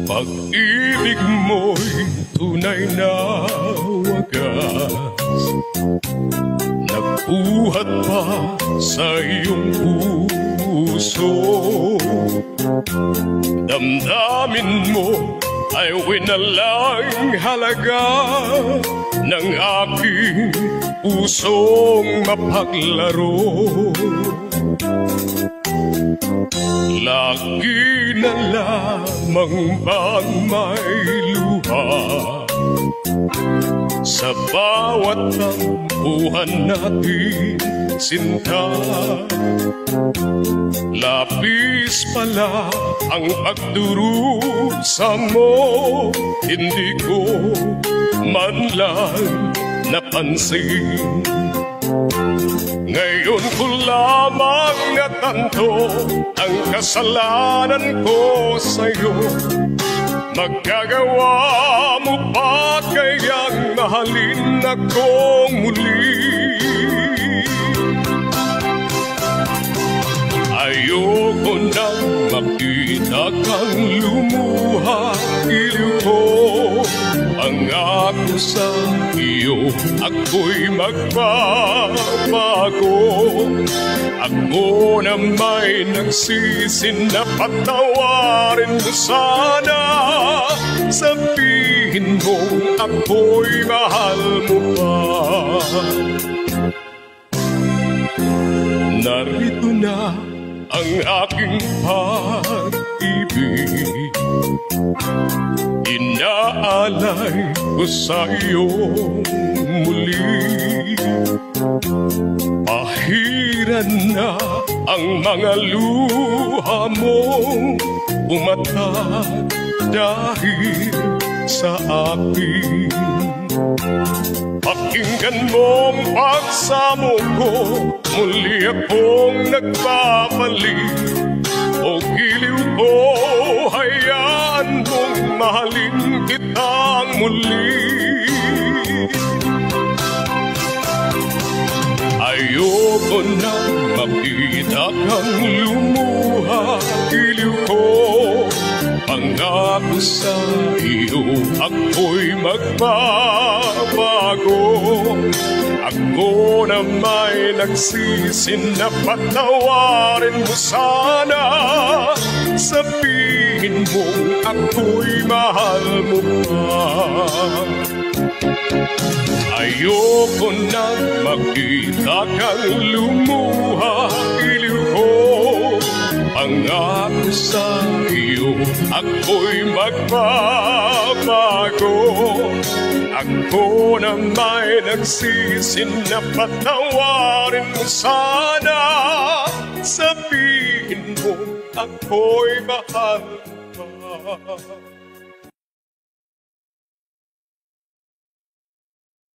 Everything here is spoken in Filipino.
Pag-ibig mo'y tunay na wagas, nagbuhat pa sa iyong puso. Damdamin mo ay winalang halaga ng aking pusong mapaglaro. Lagi na lamang bang may luha sa bawat tampuhan natin, sinta? Labis pala ang pagdurusa mo, hindi ko man lang napansin. Ngayon ko lamang natanto ang kasalanan ko sa'yo. Magagawa mo pa kayang mahalin akong muli? Ayoko nang makita kang lumuha, iliw ko. Pangako sa iyo, ako'y magbabago. Ako na may nagsisi na patawarin mo sana. Sabihin mo ako'y mahal mo pa. Narito na ang aking pag-ibig, inaalay ko sa iyo muli. Pahiran na ang mga luha mong umatak dahil sa akin. Pakinggan mong pagsamo ko, muli akong nagbabalik. O giliw ko, hayaan mong mahalin kitang muli. Ayoko na makita kang lumuha, giliw ko. Pangako sa iyo, ako'y magbabago. Ako na may nagsisi na patawarin mo sana. Sabihin mo ako'y mahal mo pa. Ayoko na makita kang lumuha, iliw ko. Pangako sa iyo, ako'y magbabago. Ako na may nagsisi na patawarin mo sana. Sabihin mo ako'y mahal mo pa.